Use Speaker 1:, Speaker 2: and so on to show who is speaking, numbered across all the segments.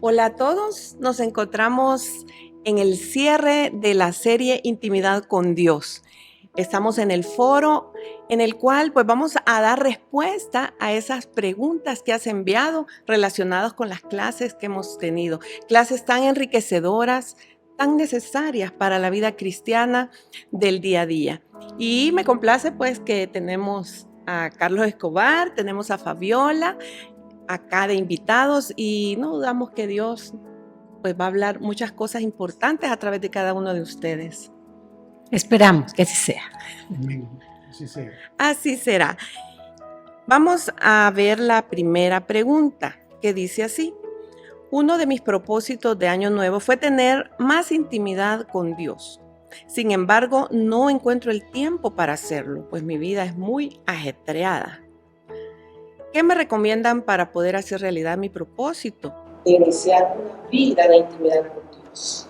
Speaker 1: Hola a todos, nos encontramos en el cierre de la serie Intimidad con Dios. Estamos en el foro en el cual pues vamos a dar respuesta a esas preguntas que has enviado relacionadas con las clases que hemos tenido. Clases tan enriquecedoras, tan necesarias para la vida cristiana del día a día. Y me complace pues que tenemos a Carlos Escobar, tenemos a Fabiola acá de invitados y no dudamos que Dios pues va a hablar muchas cosas importantes a través de cada uno de ustedes.
Speaker 2: Esperamos que así sea.
Speaker 3: Amén. Así sea.
Speaker 1: Así será. Vamos a ver la primera pregunta que dice así. Uno de mis propósitos de Año Nuevo fue tener más intimidad con Dios. Sin embargo, no encuentro el tiempo para hacerlo, pues mi vida es muy ajetreada. ¿Qué me recomiendan para poder hacer realidad mi propósito de iniciar una vida de intimidad con Dios?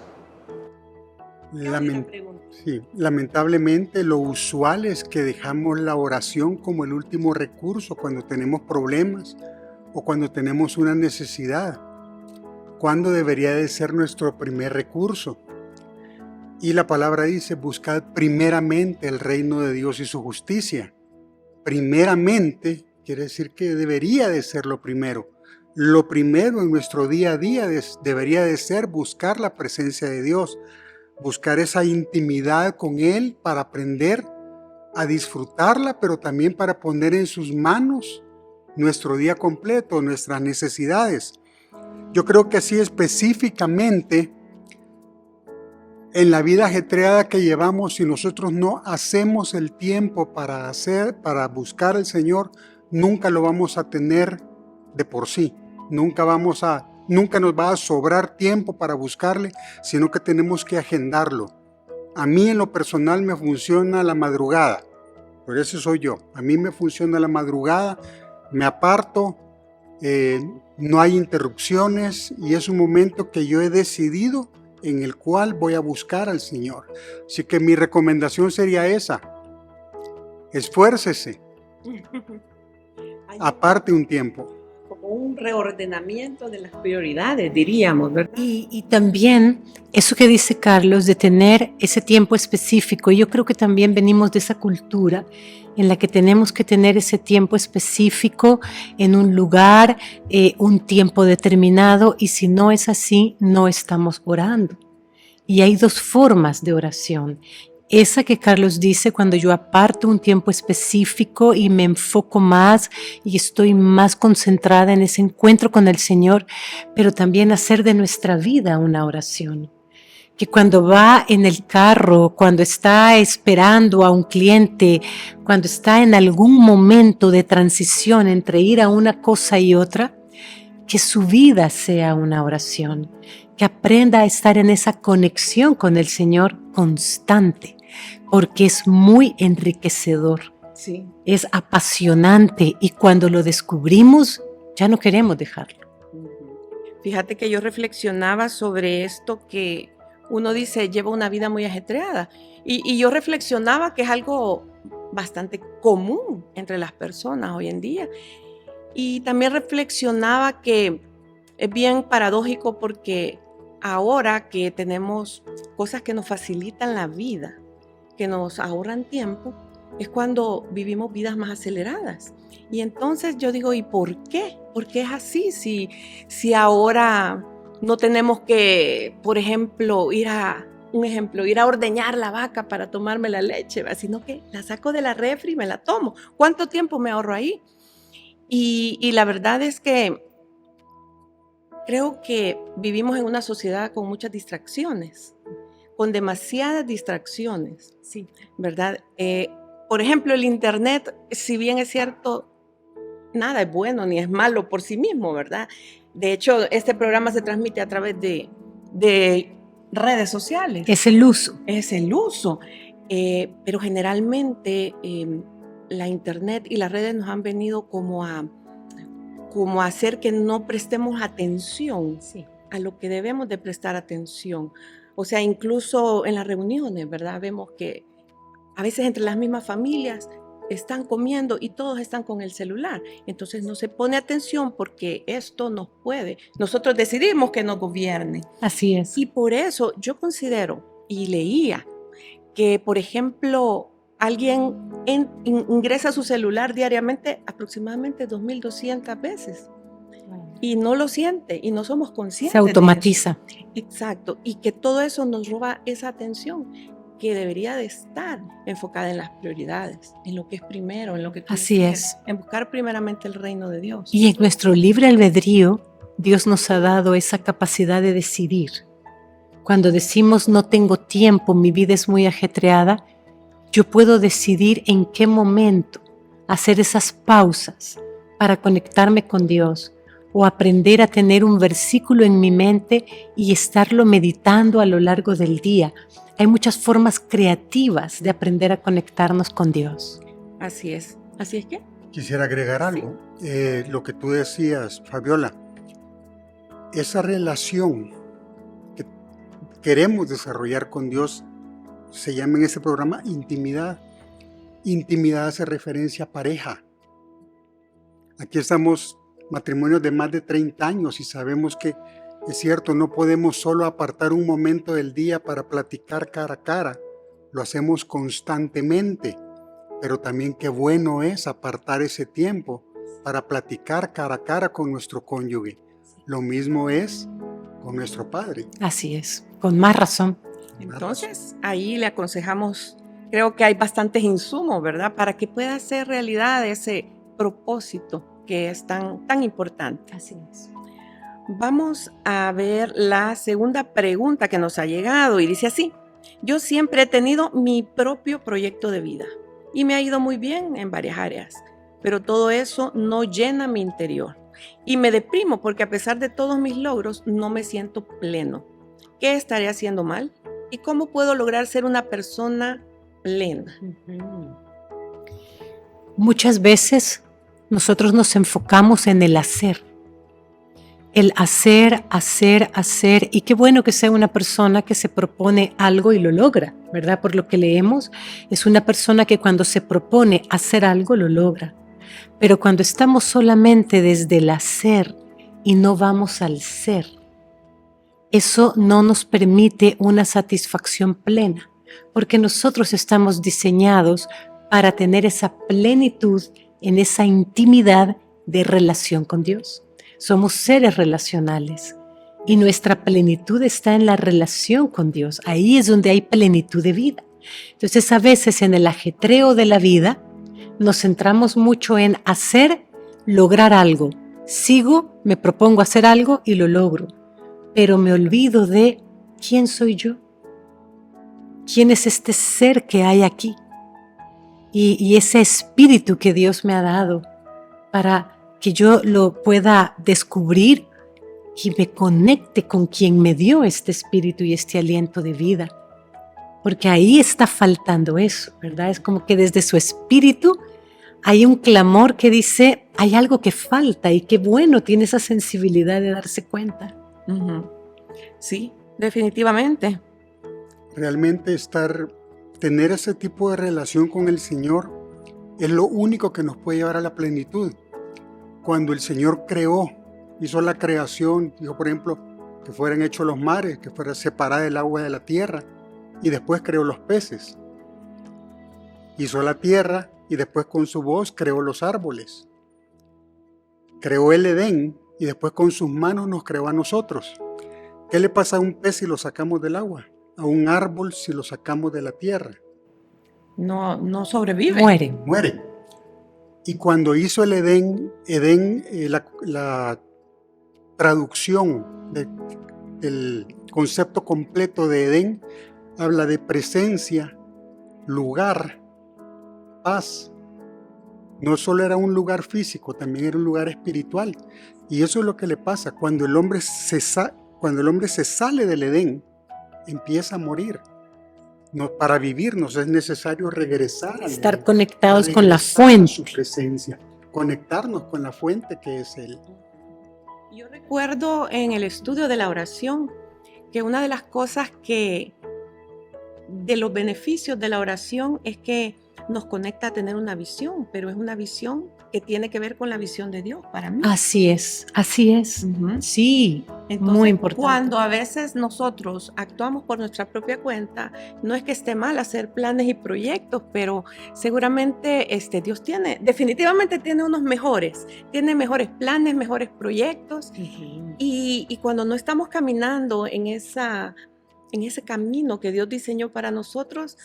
Speaker 3: Lamentablemente, lo usual es que dejamos la oración como el último recurso cuando tenemos problemas o cuando tenemos una necesidad, cuando debería de ser nuestro primer recurso. Y la palabra dice, buscad primeramente el reino de Dios y su justicia. Primeramente quiere decir que debería de ser lo primero. Lo primero en nuestro día a día debería de ser buscar la presencia de Dios, buscar esa intimidad con Él para aprender a disfrutarla, pero también para poner en sus manos nuestro día completo, nuestras necesidades. Yo creo que así específicamente en la vida ajetreada que llevamos, si nosotros no hacemos el tiempo para buscar al Señor, nunca lo vamos a tener de por sí. Nunca nos va a sobrar tiempo para buscarle, sino que tenemos que agendarlo. A mí en lo personal me funciona la madrugada, por eso soy yo. A mí me funciona la madrugada, me aparto, no hay interrupciones y es un momento que yo he decidido en el cual voy a buscar al Señor. Así que mi recomendación sería esa: esfuércese, aparte un tiempo.
Speaker 1: Como un reordenamiento de las prioridades, diríamos, ¿verdad?
Speaker 2: Y también eso que dice Carlos de tener ese tiempo específico, yo creo que también venimos de esa cultura en la que tenemos que tener ese tiempo específico en un lugar, un tiempo determinado, y si no es así, no estamos orando. Y hay dos formas de oración. Esa que Carlos dice, cuando yo aparto un tiempo específico y me enfoco más y estoy más concentrada en ese encuentro con el Señor, pero también hacer de nuestra vida una oración. Que cuando va en el carro, cuando está esperando a un cliente, cuando está en algún momento de transición entre ir a una cosa y otra, que su vida sea una oración, que aprenda a estar en esa conexión con el Señor constante, porque es muy enriquecedor,
Speaker 1: Sí.
Speaker 2: es apasionante y cuando lo descubrimos ya no queremos dejarlo.
Speaker 1: Fíjate que yo reflexionaba sobre esto que uno dice, lleva una vida muy ajetreada. Y yo reflexionaba que es algo bastante común entre las personas hoy en día. Y también reflexionaba que es bien paradójico porque ahora que tenemos cosas que nos facilitan la vida, que nos ahorran tiempo, es cuando vivimos vidas más aceleradas. Y entonces yo digo, ¿y por qué? ¿Por qué es así? Si ahora no tenemos que, por ejemplo, ir a ordeñar la vaca para tomarme la leche, ¿va? Sino que la saco de la refri y me la tomo. ¿Cuánto tiempo me ahorro ahí? Y la verdad es que creo que vivimos en una sociedad con muchas distracciones, con demasiadas distracciones,
Speaker 2: Sí.
Speaker 1: ¿verdad? Por ejemplo, el Internet, si bien es cierto, nada es bueno ni es malo por sí mismo, ¿verdad? De hecho, este programa se transmite a través de redes sociales.
Speaker 2: Es el uso.
Speaker 1: Es el uso. Pero generalmente la Internet y las redes nos han venido como a hacer que no prestemos atención
Speaker 2: Sí.
Speaker 1: a lo que debemos de prestar atención. O sea, incluso en las reuniones, ¿verdad? Vemos que a veces entre las mismas familias están comiendo y todos están con el celular. Entonces no se pone atención porque esto nos puede. Nosotros decidimos que nos gobierne.
Speaker 2: Así es.
Speaker 1: Y por eso yo considero y leía que, por ejemplo, alguien ingresa a su celular diariamente aproximadamente 2.200 veces y no lo siente y no somos conscientes.
Speaker 2: Se automatiza.
Speaker 1: De eso. Exacto. Y que todo eso nos roba esa atención que debería de estar enfocada en las prioridades, en lo que es primero, en lo que tú
Speaker 2: Así
Speaker 1: decías,
Speaker 2: es.
Speaker 1: en buscar primeramente el reino de Dios.
Speaker 2: Y en nuestro libre albedrío, Dios nos ha dado esa capacidad de decidir. Cuando decimos no tengo tiempo, mi vida es muy ajetreada, yo puedo decidir en qué momento hacer esas pausas para conectarme con Dios o aprender a tener un versículo en mi mente y estarlo meditando a lo largo del día. Hay muchas formas creativas de aprender a conectarnos con Dios.
Speaker 1: Así es. Así es que
Speaker 3: Quisiera agregar algo. Lo que tú decías, Fabiola, esa relación que queremos desarrollar con Dios se llama en este programa intimidad. Intimidad hace referencia a pareja. Aquí estamos matrimonios de más de 30 años y sabemos que es cierto, no podemos solo apartar un momento del día para platicar cara a cara. Lo hacemos constantemente, pero también qué bueno es apartar ese tiempo para platicar cara a cara con nuestro cónyuge. Lo mismo es con nuestro Padre.
Speaker 2: Así es, con más razón.
Speaker 1: entonces ahí le aconsejamos, creo que hay bastantes insumos, ¿verdad? Para que pueda ser realidad ese propósito que es tan importante.
Speaker 2: Así es.
Speaker 1: Vamos a ver la segunda pregunta que nos ha llegado y dice así: yo siempre he tenido mi propio proyecto de vida y me ha ido muy bien en varias áreas, pero todo eso no llena mi interior y me deprimo porque a pesar de todos mis logros no me siento pleno. ¿Qué estaré haciendo mal? ¿Y cómo puedo lograr ser una persona plena?
Speaker 2: Muchas veces nosotros nos enfocamos en el hacer. El hacer, y qué bueno que sea una persona que se propone algo y lo logra, ¿verdad? Por lo que leemos, es una persona que cuando se propone hacer algo lo logra. Pero cuando estamos solamente desde el hacer y no vamos al ser, eso no nos permite una satisfacción plena, porque nosotros estamos diseñados para tener esa plenitud en esa intimidad de relación con Dios. Somos seres relacionales y nuestra plenitud está en la relación con Dios. Ahí es donde hay plenitud de vida. Entonces, a veces en el ajetreo de la vida nos centramos mucho en hacer, lograr algo. Sigo, me propongo hacer algo y lo logro, pero me olvido de quién soy yo, quién es este ser que hay aquí y ese espíritu que Dios me ha dado para que yo lo pueda descubrir y me conecte con quien me dio este espíritu y este aliento de vida. Porque ahí está faltando eso, ¿verdad? Es como que desde su espíritu hay un clamor que dice, hay algo que falta y qué bueno tiene esa sensibilidad de darse cuenta.
Speaker 1: Uh-huh. Sí, definitivamente.
Speaker 3: Realmente tener ese tipo de relación con el Señor es lo único que nos puede llevar a la plenitud. Cuando el Señor hizo la creación, dijo por ejemplo que fueran hechos los mares, que fuera separada el agua de la tierra, y después creó los peces. Hizo la tierra y después con su voz creó los árboles. Creó el Edén y después con sus manos nos creó a nosotros. ¿Qué le pasa a un pez si lo sacamos del agua? A un árbol si lo sacamos de la tierra.
Speaker 1: No sobrevive.
Speaker 3: Muere. Y cuando hizo el Edén, la traducción del concepto completo de Edén habla de presencia, lugar, paz. No solo era un lugar físico, también era un lugar espiritual. Y eso es lo que le pasa. Cuando el hombre se sale del Edén, empieza a morir. Para vivir nos es necesario regresar al
Speaker 2: Estar
Speaker 3: Edén,
Speaker 2: conectados con la
Speaker 3: regresar a
Speaker 2: fuente.
Speaker 3: su presencia, conectarnos con la fuente que es Él.
Speaker 1: Yo recuerdo en el estudio de la oración que una de las cosas de los beneficios de la oración es que nos conecta a tener una visión, pero es una visión que tiene que ver con la visión de Dios para mí.
Speaker 2: Así es,
Speaker 1: Ujú.
Speaker 2: sí,
Speaker 1: Entonces,
Speaker 2: muy importante.
Speaker 1: cuando a veces nosotros actuamos por nuestra propia cuenta, no es que esté mal hacer planes y proyectos, pero seguramente Dios definitivamente tiene tiene mejores planes, mejores proyectos. Y cuando no estamos caminando en ese camino que Dios diseñó para nosotros,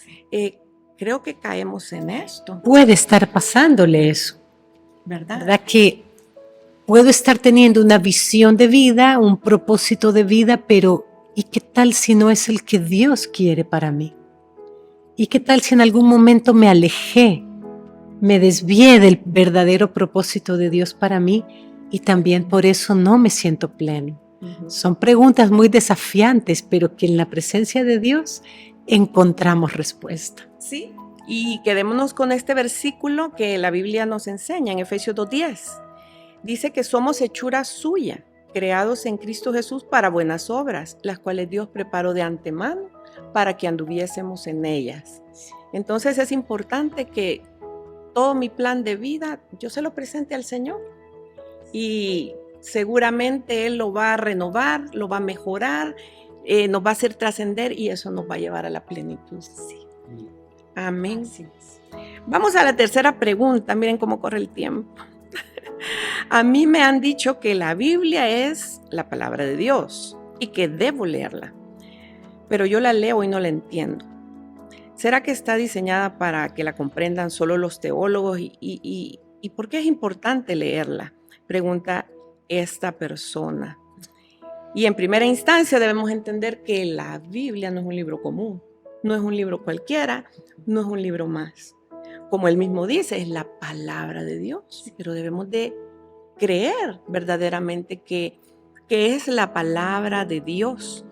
Speaker 1: creo que caemos en esto,
Speaker 2: Puede estar pasándole eso,
Speaker 1: ¿verdad?
Speaker 2: ¿verdad? Que puedo estar teniendo una visión de vida, un propósito de vida, pero ¿y qué tal si no es el que Dios quiere para mí? ¿Y qué tal si en algún momento me alejé, me desvié del verdadero propósito de Dios para mí y también por eso no me siento pleno?
Speaker 1: Ujú.
Speaker 2: Son preguntas muy desafiantes, pero que en la presencia de Dios encontramos respuesta.
Speaker 1: Sí, y quedémonos con este versículo que la Biblia nos enseña en Efesios 2:10. Dice que somos hechura suya, creados en Cristo Jesús para buenas obras, las cuales Dios preparó de antemano para que anduviésemos en ellas. Entonces es importante que todo mi plan de vida yo se lo presente al Señor y seguramente Él lo va a renovar, lo va a mejorar, nos va a hacer trascender y eso nos va a llevar a la plenitud. Sí. Amén. Vamos a la tercera pregunta. Miren cómo corre el tiempo. A mí me han dicho que la Biblia es la palabra de Dios y que debo leerla, pero yo la leo y no la entiendo. ¿Será que está diseñada para que la comprendan solo los teólogos? ¿Y por qué es importante leerla? Pregunta esta persona. Y en primera instancia debemos entender que la Biblia no es un libro común, no es un libro cualquiera, no es un libro más. Como él mismo dice, es la palabra de Dios, pero debemos de creer verdaderamente que es la palabra de Dios.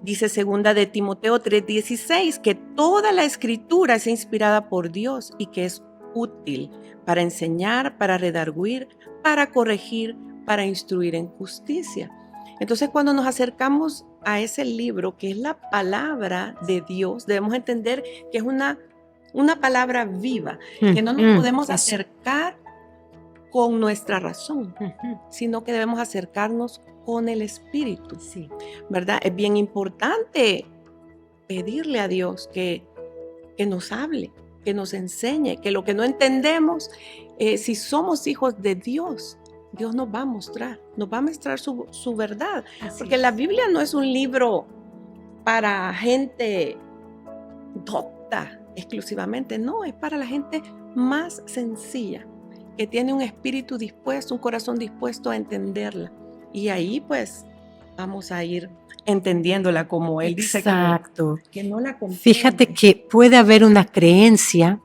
Speaker 1: Dice segunda de Timoteo 3:16 que toda la escritura es inspirada por Dios y que es útil para enseñar, para redarguir, para corregir, para instruir en justicia. Entonces, cuando nos acercamos a ese libro que es la palabra de Dios, debemos entender que es una palabra viva, que no nos podemos acercar con nuestra razón, sino que debemos acercarnos con el Espíritu,
Speaker 2: Sí.
Speaker 1: ¿verdad? Es bien importante pedirle a Dios que nos hable, que nos enseñe, que lo que no entendemos, si somos hijos de Dios, Dios nos va a mostrar su verdad. Porque la Biblia no es un libro para gente docta exclusivamente, no, es para la gente más sencilla, que tiene un espíritu dispuesto, un corazón dispuesto a entenderla. Y ahí pues vamos a ir entendiéndola como él dice que no la comprende.
Speaker 2: Fíjate que puede haber una creencia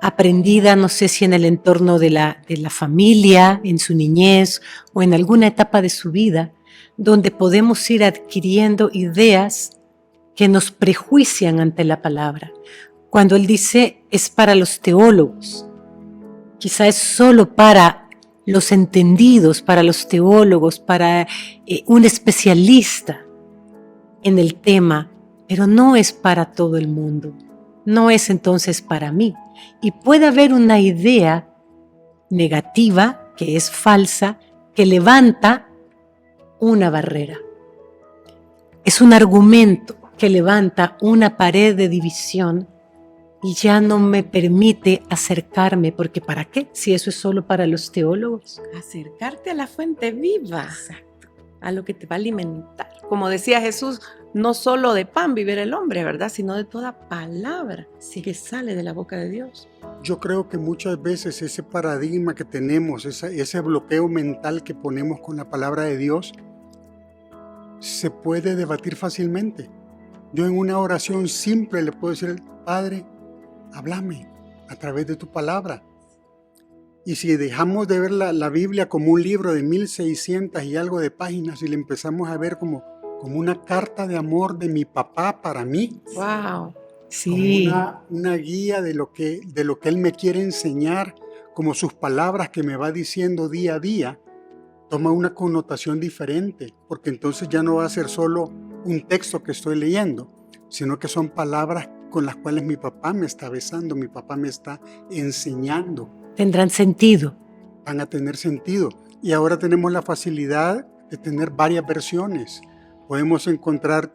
Speaker 2: aprendida, no sé si en el entorno de la familia, en su niñez o en alguna etapa de su vida, donde podemos ir adquiriendo ideas que nos prejuician ante la palabra. Cuando él dice es para los teólogos, quizá es solo para los entendidos, para los teólogos, para un especialista en el tema, pero no es para todo el mundo. No es entonces para mí. Y puede haber una idea negativa, que es falsa, que levanta una barrera. Es un argumento que levanta una pared de división y ya no me permite acercarme, porque ¿para qué? Si eso es solo para los teólogos.
Speaker 1: Acercarte a la fuente viva. Exacto. A lo que te va a alimentar. Como decía Jesús, no solo de pan vivirá el hombre, ¿verdad? Sino de toda palabra que sale de la boca de Dios.
Speaker 3: Yo creo que muchas veces ese paradigma que tenemos, ese bloqueo mental que ponemos con la palabra de Dios, se puede debatir fácilmente. Yo en una oración simple le puedo decir, Padre, háblame a través de tu palabra. Y si dejamos de ver la Biblia como un libro de 1600 y algo de páginas y le empezamos a ver como una carta de amor de mi papá para mí,
Speaker 1: ¡Wow!
Speaker 2: Sí.
Speaker 3: como una guía de lo que él me quiere enseñar, como sus palabras que me va diciendo día a día, toma una connotación diferente, porque entonces ya no va a ser solo un texto que estoy leyendo, sino que son palabras con las cuales mi papá me está besando, mi papá me está enseñando.
Speaker 2: Tendrán sentido.
Speaker 3: Van a tener sentido. Y ahora tenemos la facilidad de tener varias versiones. Podemos encontrar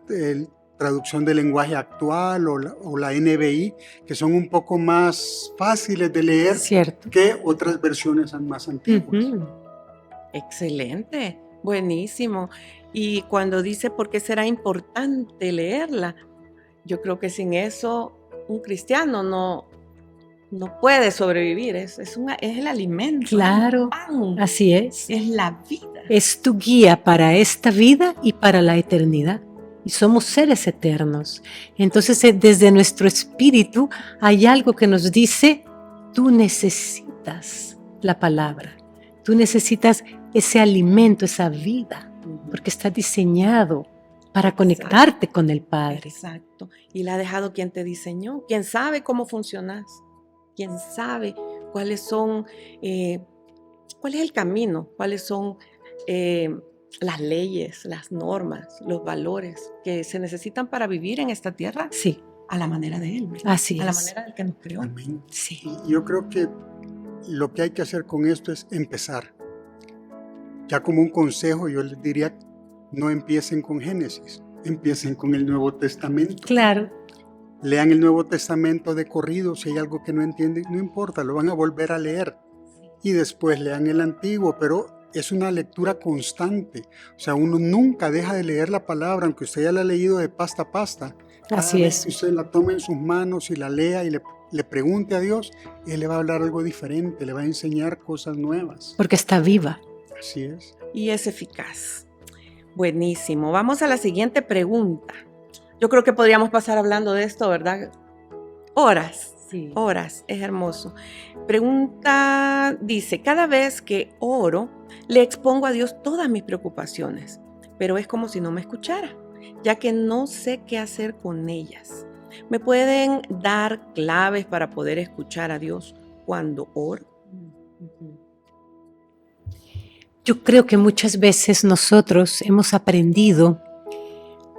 Speaker 3: traducción del lenguaje actual o la NBI, que son un poco más fáciles de leer
Speaker 2: Cierto.
Speaker 3: que otras versiones más antiguas.
Speaker 2: Ujú.
Speaker 1: Excelente, buenísimo. Y cuando dice por qué será importante leerla, yo creo que sin eso un cristiano no puede sobrevivir. Es el alimento,
Speaker 2: Claro,
Speaker 1: el pan,
Speaker 2: así es.
Speaker 1: es la vida.
Speaker 2: Es tu guía para esta vida y para la eternidad. Y somos seres eternos. Entonces, desde nuestro espíritu hay algo que nos dice, tú necesitas la palabra. Tú necesitas ese alimento, esa vida, porque está diseñado para conectarte con el Padre.
Speaker 1: Exacto. Y la ha dejado quien te diseñó. Quien sabe cómo funcionas. Quien sabe cuáles son, cuál es el camino, cuáles son las leyes, las normas, los valores que se necesitan para vivir en esta tierra
Speaker 2: Sí,
Speaker 1: a la manera de Él, ¿verdad?
Speaker 2: así
Speaker 1: a la
Speaker 2: es.
Speaker 1: manera del que nos creó.
Speaker 3: Amén.
Speaker 2: Sí.
Speaker 3: Y yo creo que lo que hay que hacer con esto es empezar. Ya como un consejo, yo les diría, no empiecen con Génesis, empiecen con el Nuevo Testamento.
Speaker 2: Claro,
Speaker 3: Lean el Nuevo Testamento de corrido, si hay algo que no entienden, no importa, lo van a volver a leer. Y después lean el Antiguo, pero es una lectura constante. O sea, uno nunca deja de leer la palabra, aunque usted ya la ha leído de pasta a pasta.
Speaker 2: así
Speaker 3: Cada vez
Speaker 2: es.
Speaker 3: que usted la tome en sus manos y la lea y le pregunte a Dios, Él le va a hablar algo diferente, le va a enseñar cosas nuevas.
Speaker 2: Porque está viva.
Speaker 3: Así es.
Speaker 1: Y es eficaz. Buenísimo. Vamos a la siguiente pregunta. Yo creo que podríamos pasar hablando de esto, ¿verdad? Horas.
Speaker 2: Sí.
Speaker 1: Horas, es hermoso. Pregunta, dice, cada vez que oro, le expongo a Dios todas mis preocupaciones, pero es como si no me escuchara, ya que no sé qué hacer con ellas. ¿Me pueden dar claves para poder escuchar a Dios cuando oro?
Speaker 2: Yo creo que muchas veces nosotros hemos aprendido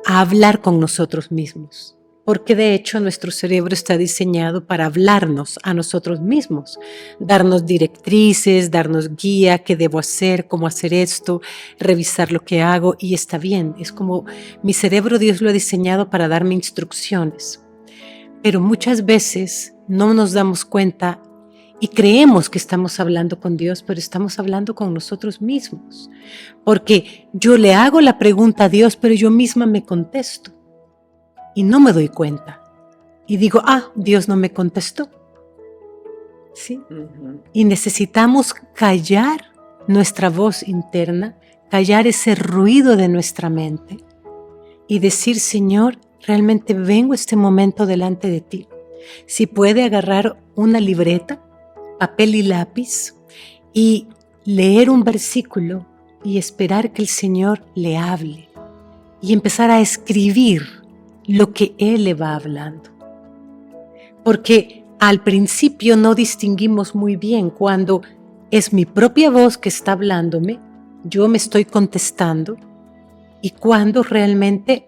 Speaker 2: a hablar con nosotros mismos, porque de hecho nuestro cerebro está diseñado para hablarnos a nosotros mismos, darnos directrices, darnos guía, qué debo hacer, cómo hacer esto, revisar lo que hago y está bien. Es como mi cerebro Dios lo ha diseñado para darme instrucciones, pero muchas veces no nos damos cuenta y creemos que estamos hablando con Dios, pero estamos hablando con nosotros mismos. Porque yo le hago la pregunta a Dios, pero yo misma me contesto. Y no me doy cuenta. Y digo, Dios no me contestó. ¿Sí? Y necesitamos callar nuestra voz interna, callar ese ruido de nuestra mente y decir, Señor, realmente vengo este momento delante de ti. Si puede agarrar una libreta, papel y lápiz y leer un versículo y esperar que el Señor le hable y empezar a escribir lo que Él le va hablando. Porque al principio no distinguimos muy bien cuando es mi propia voz que está hablándome, yo me estoy contestando, y cuando realmente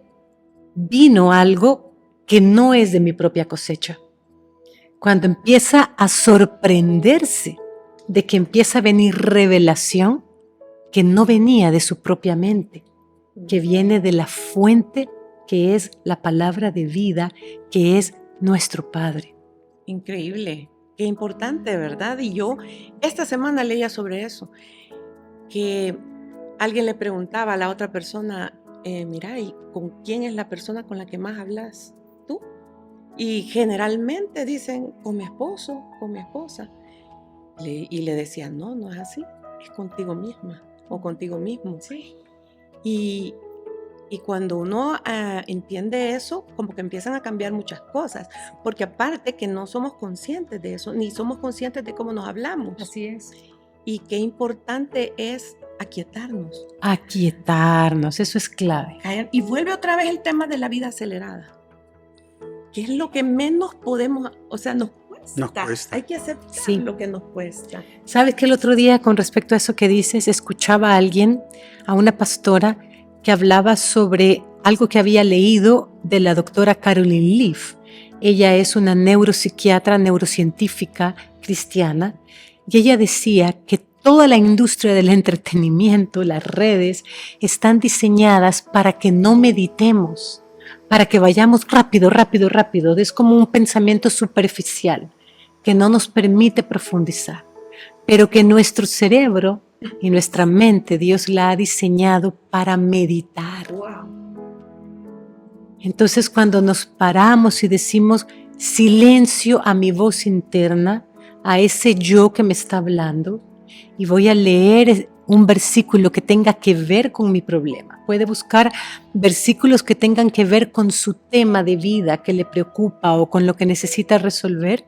Speaker 2: vino algo que no es de mi propia cosecha. Cuando empieza a sorprenderse de que empieza a venir revelación que no venía de su propia mente, que viene de la fuente que es la palabra de vida, que es nuestro Padre.
Speaker 1: Increíble, qué importante, ¿verdad? Y yo esta semana leía sobre eso, que alguien le preguntaba a la otra persona, mira, ¿y con quién es la persona con la que más hablas tú? Y generalmente dicen, con mi esposo, con mi esposa. Y le decían, no es así, es contigo misma o contigo mismo.
Speaker 2: Sí.
Speaker 1: Y cuando uno entiende eso, como que empiezan a cambiar muchas cosas, porque aparte que no somos conscientes de eso, ni somos conscientes de cómo nos hablamos.
Speaker 2: Así es.
Speaker 1: Y qué importante es aquietarnos.
Speaker 2: Aquietarnos, eso es clave.
Speaker 1: Y vuelve otra vez el tema de la vida acelerada. ¿Qué es lo que menos podemos, o sea, nos cuesta?
Speaker 3: Nos cuesta.
Speaker 1: Hay que aceptar
Speaker 2: Sí.
Speaker 1: lo que nos cuesta.
Speaker 2: ¿Sabes que el otro día, con respecto a eso que dices, escuchaba a alguien, a una pastora, que hablaba sobre algo que había leído de la doctora Caroline Leaf? Ella es una neuropsiquiatra, neurocientífica cristiana, y ella decía que toda la industria del entretenimiento, las redes, están diseñadas para que no meditemos, para que vayamos rápido, rápido, rápido. Es como un pensamiento superficial que no nos permite profundizar, pero que nuestro cerebro y nuestra mente, Dios la ha diseñado para meditar. Entonces, cuando nos paramos y decimos silencio a mi voz interna, a ese yo que me está hablando, y voy a leer un versículo que tenga que ver con mi problema. Puede buscar versículos que tengan que ver con su tema de vida que le preocupa o con lo que necesita resolver.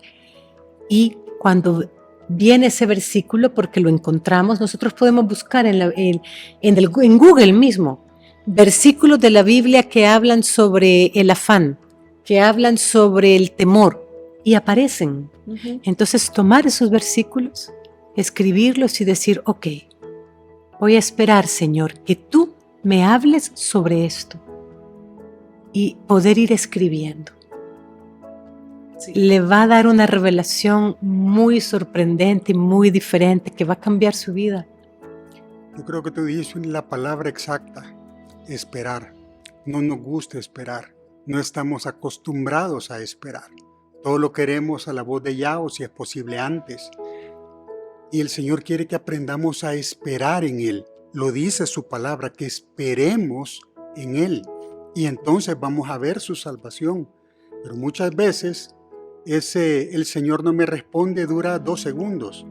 Speaker 2: Y cuando viene ese versículo, porque lo encontramos, nosotros podemos buscar en Google mismo versículos de la Biblia que hablan sobre el afán, que hablan sobre el temor, y aparecen. Entonces, tomar esos versículos, escribirlos y decir, ok, voy a esperar, Señor, que tú me hables sobre esto, y poder ir escribiendo. Sí. Le va a dar una revelación muy sorprendente y muy diferente que va a cambiar su vida.
Speaker 3: Yo creo que tú dijiste la palabra exacta, esperar. No nos gusta esperar, no estamos acostumbrados a esperar. Todo lo queremos a la voz de ya o si es posible antes. Y el Señor quiere que aprendamos a esperar en Él. Lo dice su palabra, que esperemos en Él. Y entonces vamos a ver su salvación. Pero muchas veces el Señor no me responde, dura 2 segundos.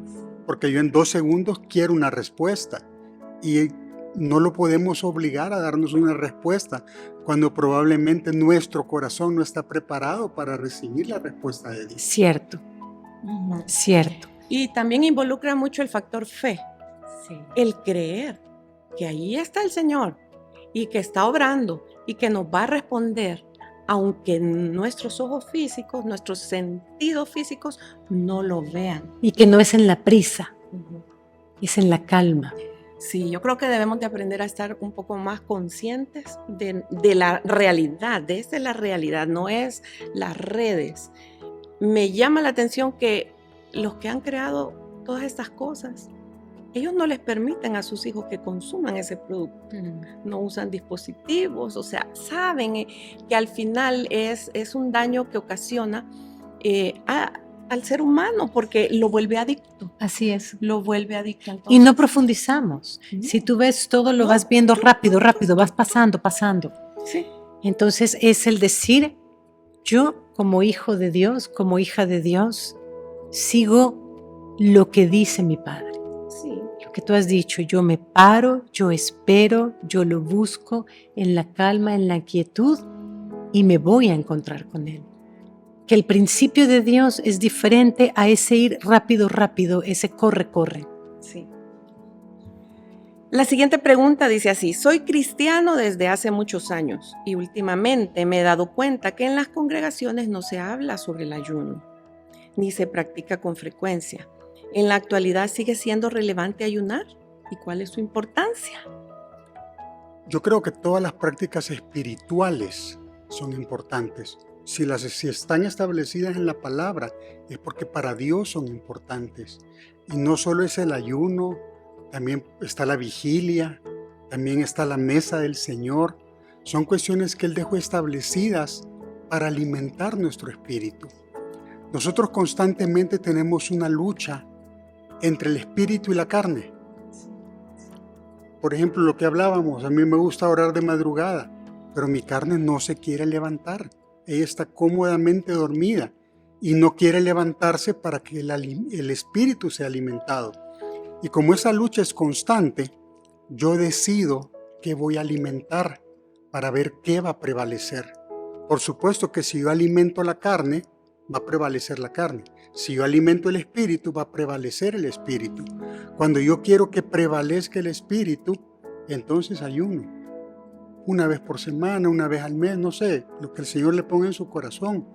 Speaker 3: Porque yo en 2 segundos quiero una respuesta. Y no lo podemos obligar a darnos una respuesta cuando probablemente nuestro corazón no está preparado para recibir la respuesta de Dios.
Speaker 2: Cierto, cierto.
Speaker 1: Y también involucra mucho el factor fe,
Speaker 2: Sí.
Speaker 1: el creer que ahí está el Señor y que está obrando y que nos va a responder, aunque nuestros ojos físicos, nuestros sentidos físicos no lo vean.
Speaker 2: Y que no es en la prisa, es en la calma.
Speaker 1: Sí, yo creo que debemos de aprender a estar un poco más conscientes de la realidad, de esta es la realidad, no es las redes. Me llama la atención que los que han creado todas estas cosas, ellos no les permiten a sus hijos que consuman ese producto, no usan dispositivos, o sea, saben que al final es un daño que ocasiona al ser humano porque lo vuelve adicto.
Speaker 2: Así es.
Speaker 1: Lo vuelve adicto. Entonces,
Speaker 2: y no profundizamos. Si tú ves todo, lo vas viendo rápido, rápido, vas pasando.
Speaker 1: Sí.
Speaker 2: Entonces es el decir, yo como hijo de Dios, como hija de Dios, sigo lo que dice mi Padre.
Speaker 1: Sí.
Speaker 2: Lo que tú has dicho, yo me paro, yo espero, yo lo busco en la calma, en la quietud y me voy a encontrar con Él. Que el principio de Dios es diferente a ese ir rápido, rápido, ese corre, corre.
Speaker 1: Sí. La siguiente pregunta dice así: soy cristiano desde hace muchos años y últimamente me he dado cuenta que en las congregaciones no se habla sobre el ayuno, ni se practica con frecuencia. ¿En la actualidad sigue siendo relevante ayunar? ¿Y cuál es su importancia?
Speaker 3: Yo creo que todas las prácticas espirituales son importantes. Si están establecidas en la palabra, es porque para Dios son importantes. Y no solo es el ayuno, también está la vigilia, también está la mesa del Señor. Son cuestiones que Él dejó establecidas para alimentar nuestro espíritu. Nosotros constantemente tenemos una lucha entre el espíritu y la carne. Por ejemplo, lo que hablábamos, a mí me gusta orar de madrugada, pero mi carne no se quiere levantar. Ella está cómodamente dormida y no quiere levantarse para que el espíritu sea alimentado. Y como esa lucha es constante, yo decido qué voy a alimentar para ver qué va a prevalecer. Por supuesto que si yo alimento la carne, va a prevalecer la carne. Si yo alimento el espíritu, va a prevalecer el espíritu. Cuando yo quiero que prevalezca el espíritu, entonces ayuno. Una vez por semana, una vez al mes, no sé, lo que el Señor le ponga en su corazón.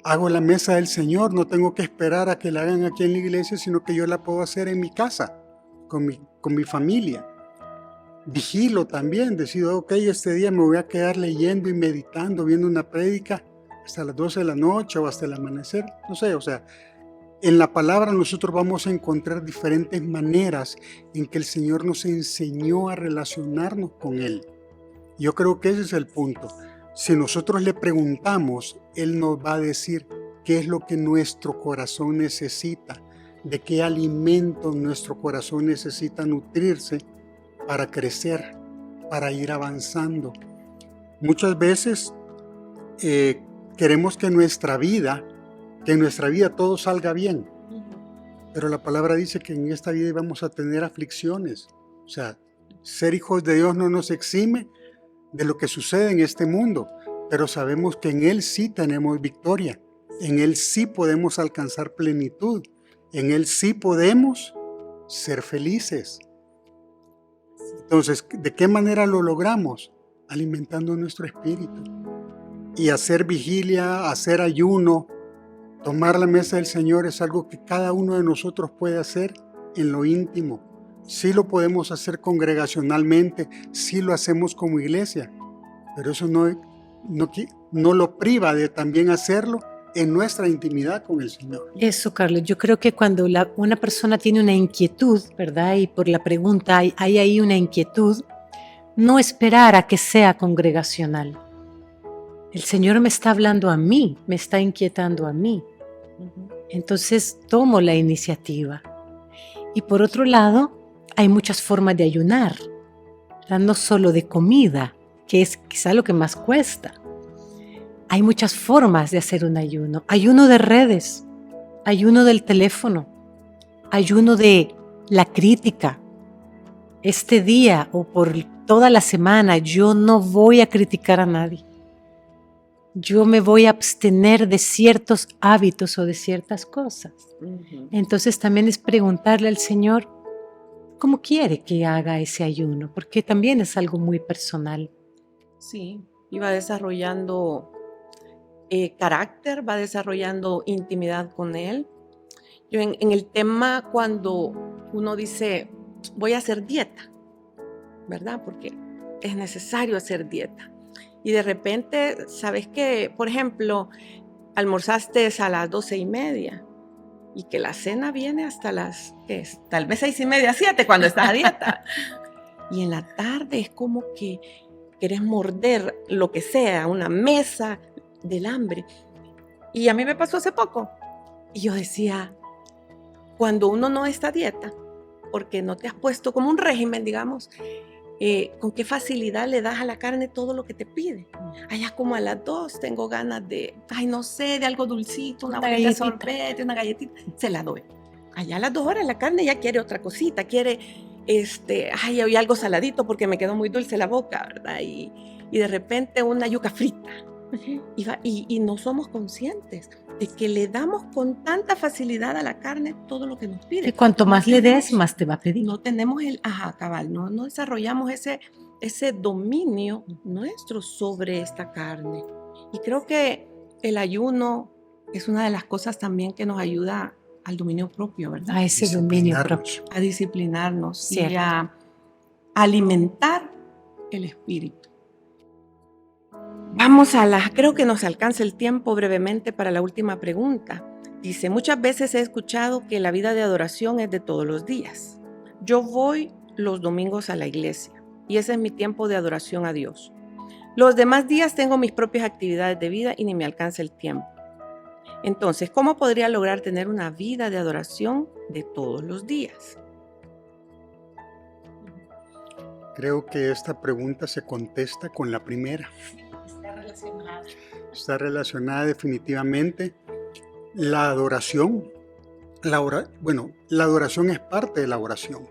Speaker 3: Hago la mesa del Señor, no tengo que esperar a que la hagan aquí en la iglesia, sino que yo la puedo hacer en mi casa, con mi familia. Vigilo también, decido, ok, este día me voy a quedar leyendo y meditando, viendo una prédica hasta las 12 de la noche o hasta el amanecer, no sé, o sea, en la palabra nosotros vamos a encontrar diferentes maneras en que el Señor nos enseñó a relacionarnos con Él. Yo creo que ese es el punto. Si nosotros le preguntamos, Él nos va a decir qué es lo que nuestro corazón necesita, de qué alimento nuestro corazón necesita nutrirse para crecer, para ir avanzando. Muchas veces queremos que en nuestra vida todo salga bien, pero la palabra dice que en esta vida vamos a tener aflicciones. O sea, ser hijos de Dios no nos exime de lo que sucede en este mundo, pero sabemos que en Él sí tenemos victoria, en Él sí podemos alcanzar plenitud, en Él sí podemos ser felices. Entonces, ¿de qué manera lo logramos? Alimentando nuestro espíritu. Y hacer vigilia, hacer ayuno, tomar la mesa del Señor es algo que cada uno de nosotros puede hacer en lo íntimo. Sí lo podemos hacer congregacionalmente, sí lo hacemos como iglesia, pero eso no lo priva de también hacerlo en nuestra intimidad con el Señor.
Speaker 2: Eso, Carlos, yo creo que cuando una persona tiene una inquietud, ¿verdad? Y por la pregunta hay ahí una inquietud, no esperar a que sea congregacional. El Señor me está hablando a mí, me está inquietando a mí. Entonces tomo la iniciativa. Y por otro lado, hay muchas formas de ayunar, no solo de comida, que es quizá lo que más cuesta. Hay muchas formas de hacer un ayuno. Ayuno de redes, ayuno del teléfono, ayuno de la crítica. Este día o por toda la semana yo no voy a criticar a nadie. Yo me voy a abstener de ciertos hábitos o de ciertas cosas. Entonces también es preguntarle al Señor cómo quiere que haga ese ayuno, porque también es algo muy personal.
Speaker 1: Sí, y va desarrollando carácter, va desarrollando intimidad con Él. Yo en el tema cuando uno dice, voy a hacer dieta, ¿verdad? Porque es necesario hacer dieta. Y de repente, ¿sabes qué? Por ejemplo, almorzaste a las 12:30 y que la cena viene hasta las, ¿qué es? Tal vez 6:30, 7 cuando estás a dieta. Y en la tarde es como que querés morder lo que sea, una mesa del hambre. Y a mí me pasó hace poco. Y yo decía, cuando uno no está a dieta, porque no te has puesto como un régimen, digamos, con qué facilidad le das a la carne todo lo que te pide. Allá como a las 2 tengo ganas de, no sé, de algo dulcito, una bolita de sorbete, una galletita, se la doy. Allá a las 2 horas la carne ya quiere otra cosita, quiere, hoy algo saladito porque me quedó muy dulce la boca, ¿verdad? Y de repente una yuca frita. Y no somos conscientes de que le damos con tanta facilidad a la carne todo lo que nos pide.
Speaker 2: Y cuanto más le des, más te va a pedir.
Speaker 1: No tenemos cabal, no desarrollamos ese dominio nuestro sobre esta carne. Y creo que el ayuno es una de las cosas también que nos ayuda al dominio propio, ¿verdad?
Speaker 2: A ese dominio propio.
Speaker 1: A disciplinarnos.
Speaker 2: Cierto.
Speaker 1: Y a alimentar el espíritu. Vamos creo que nos alcanza el tiempo brevemente para la última pregunta. Dice, muchas veces he escuchado que la vida de adoración es de todos los días. Yo voy los domingos a la iglesia y ese es mi tiempo de adoración a Dios. Los demás días tengo mis propias actividades de vida y ni me alcanza el tiempo. Entonces, ¿cómo podría lograr tener una vida de adoración de todos los días?
Speaker 3: Creo que esta pregunta se contesta con la primera. Está relacionada definitivamente. La adoración, la adoración es parte de la oración.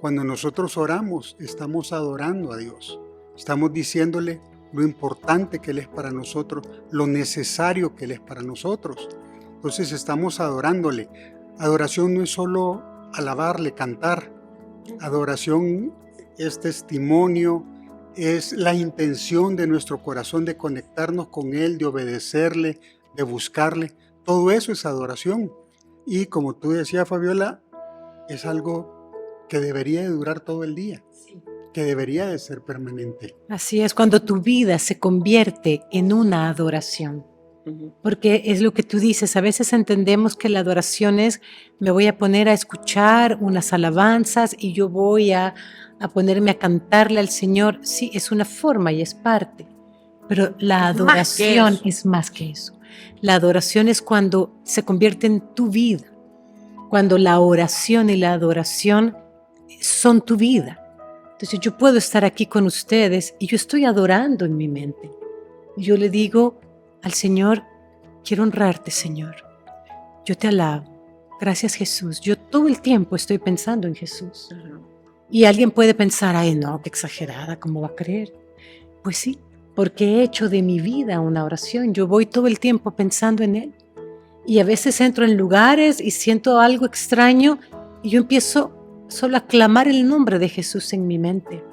Speaker 3: Cuando nosotros oramos, estamos adorando a Dios. Estamos diciéndole lo importante que Él es para nosotros, lo necesario que Él es para nosotros. Entonces estamos adorándole. Adoración no es solo alabarle, cantar. Adoración es testimonio, es la intención de nuestro corazón de conectarnos con Él, de obedecerle, de buscarle. Todo eso es adoración. Y como tú decías, Fabiola, es algo que debería de durar todo el día, que debería de ser permanente.
Speaker 2: Así es, cuando tu vida se convierte en una adoración.
Speaker 1: Ujú.
Speaker 2: Porque es lo que tú dices, a veces entendemos que la adoración es, me voy a poner a escuchar unas alabanzas y yo voy a ponerme a cantarle al Señor. Sí, es una forma y es parte, pero la
Speaker 1: Es más que
Speaker 2: adoración
Speaker 1: eso.
Speaker 2: es más que eso. La adoración es cuando se convierte en tu vida, cuando la oración y la adoración son tu vida. Entonces yo puedo estar aquí con ustedes y yo estoy adorando en mi mente. Y yo le digo al Señor, quiero honrarte, Señor. Yo te alabo. Gracias, Jesús. Yo todo el tiempo estoy pensando en Jesús.
Speaker 1: Ajá.
Speaker 2: Y alguien puede pensar, ay, no, qué exagerada, ¿cómo va a creer? Pues sí, porque he hecho de mi vida una oración. Yo voy todo el tiempo pensando en Él. Y a veces entro en lugares y siento algo extraño y yo empiezo solo a clamar el nombre de Jesús en mi mente.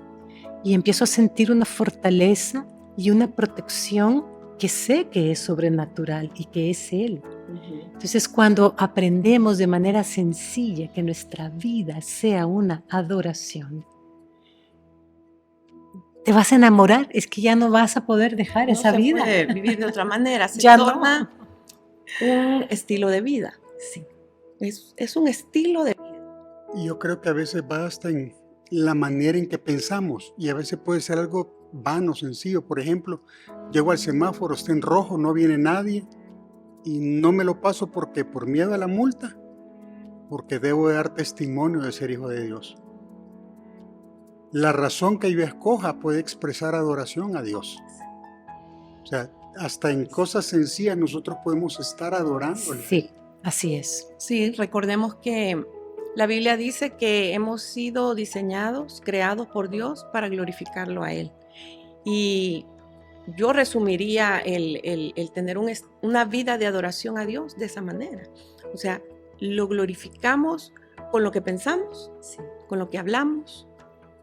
Speaker 2: Y empiezo a sentir una fortaleza y una protección que sé que es sobrenatural y que es Él.
Speaker 1: Ujú.
Speaker 2: Entonces, cuando aprendemos de manera sencilla que nuestra vida sea una adoración, te vas a enamorar, es que ya no vas a poder dejar
Speaker 1: No
Speaker 2: esa
Speaker 1: se
Speaker 2: vida.
Speaker 1: puede vivir de otra manera, se
Speaker 2: Ya
Speaker 1: torna
Speaker 2: no.
Speaker 1: un estilo de vida.
Speaker 2: Sí,
Speaker 1: Es un estilo de vida.
Speaker 3: Y yo creo que a veces va hasta en la manera en que pensamos y a veces puede ser algo vano, sencillo. Por ejemplo, llego al semáforo, está en rojo, no viene nadie y no me lo paso porque por miedo a la multa, porque debo de dar testimonio de ser hijo de Dios. La razón que yo escoja puede expresar adoración a Dios. O sea, hasta en cosas sencillas nosotros podemos estar adorándole.
Speaker 2: sí, así es.
Speaker 1: Sí, recordemos que la Biblia dice que hemos sido diseñados, creados por Dios para glorificarlo a Él. Y yo resumiría el tener una vida de adoración a Dios de esa manera. O sea, lo glorificamos con lo que pensamos,
Speaker 2: Sí,
Speaker 1: con lo que hablamos,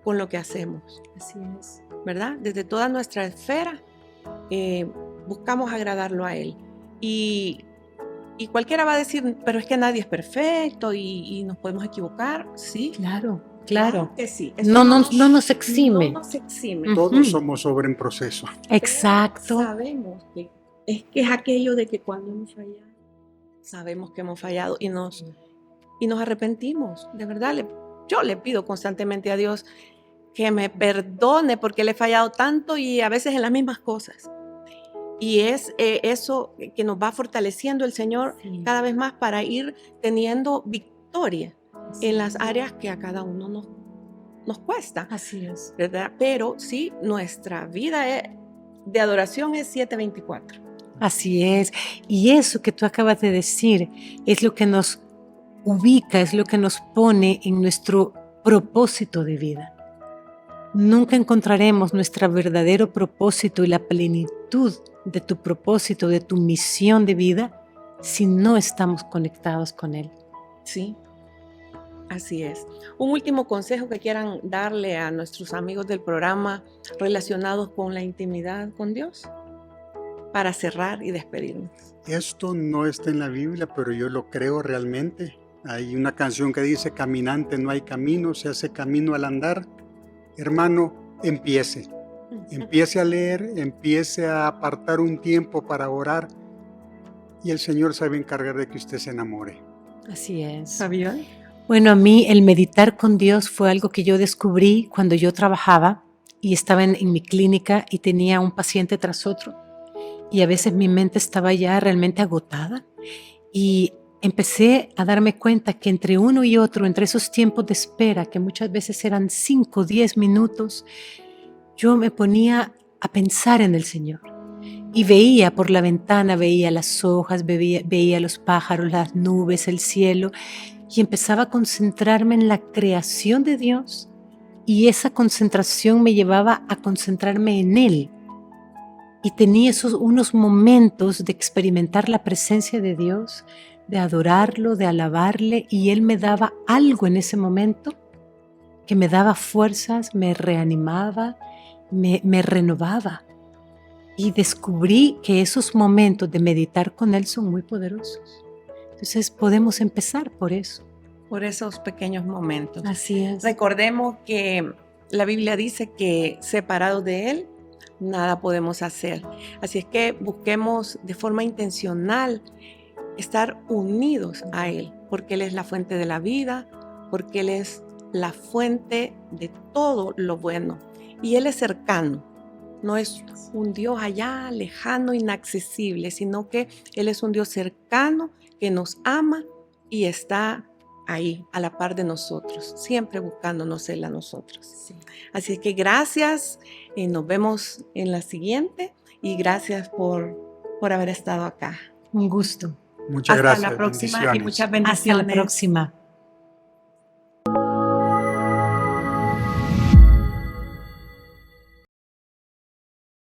Speaker 1: con lo que hacemos,
Speaker 2: así es.
Speaker 1: ¿verdad? Desde toda nuestra esfera buscamos agradarlo a Él. Y cualquiera va a decir, pero es que nadie es perfecto y nos podemos equivocar. Sí,
Speaker 2: Claro, claro.
Speaker 1: que sí.
Speaker 2: No nos exime.
Speaker 1: No nos exime.
Speaker 3: Todos somos obra en proceso.
Speaker 2: Exacto.
Speaker 1: Sabemos que es aquello de que cuando hemos fallado, sabemos que hemos fallado y nos arrepentimos. De verdad, yo le pido constantemente a Dios que me perdone porque le he fallado tanto y a veces en las mismas cosas. Y es eso que nos va fortaleciendo el Señor
Speaker 2: Sí.
Speaker 1: cada vez más para ir teniendo victoria en las áreas que a cada uno nos cuesta,
Speaker 2: Así es.
Speaker 1: ¿verdad? Pero sí, nuestra vida de adoración es 7/24.
Speaker 2: Así es. Y eso que tú acabas de decir es lo que nos ubica, es lo que nos pone en nuestro propósito de vida. Nunca encontraremos nuestro verdadero propósito y la plenitud de tu propósito, de tu misión de vida, si no estamos conectados con Él.
Speaker 1: Sí, así es. Un último consejo que quieran darle a nuestros amigos del programa relacionados con la intimidad con Dios para cerrar y despedirnos.
Speaker 3: Esto no está en la Biblia, pero yo lo creo realmente. Hay una canción que dice, caminante no hay camino, se hace camino al andar. Hermano, empiece a leer, empiece a apartar un tiempo para orar y el Señor se va a encargar de que usted se enamore.
Speaker 2: Así es.
Speaker 1: ¿Sabía?
Speaker 2: Bueno, a mí el meditar con Dios fue algo que yo descubrí cuando yo trabajaba y estaba en mi clínica y tenía un paciente tras otro. Y a veces mi mente estaba ya realmente agotada y empecé a darme cuenta que entre uno y otro, entre esos tiempos de espera, que muchas veces eran 5 o 10 minutos, yo me ponía a pensar en el Señor. Y veía por la ventana, veía las hojas, veía los pájaros, las nubes, el cielo, y empezaba a concentrarme en la creación de Dios. Y esa concentración me llevaba a concentrarme en Él. Y tenía unos momentos de experimentar la presencia de Dios, de adorarlo, de alabarle, y Él me daba algo en ese momento que me daba fuerzas, me reanimaba, me renovaba. Y descubrí que esos momentos de meditar con Él son muy poderosos. Entonces podemos empezar por eso.
Speaker 1: Por esos pequeños momentos.
Speaker 2: Así es.
Speaker 1: Recordemos que la Biblia dice que separados de Él, nada podemos hacer. Así es que busquemos de forma intencional estar unidos a Él, porque Él es la fuente de la vida, porque Él es la fuente de todo lo bueno. Y Él es cercano, no es un Dios allá lejano, inaccesible, sino que Él es un Dios cercano que nos ama y está ahí a la par de nosotros, siempre buscándonos Él a nosotros.
Speaker 2: Sí.
Speaker 1: Así que gracias, nos vemos en la siguiente y gracias por haber estado acá.
Speaker 2: Un gusto.
Speaker 3: Muchas
Speaker 1: Hasta
Speaker 3: gracias.
Speaker 1: la próxima y
Speaker 3: bendiciones.
Speaker 1: muchas
Speaker 2: Hasta la
Speaker 1: bendiciones.
Speaker 2: próxima.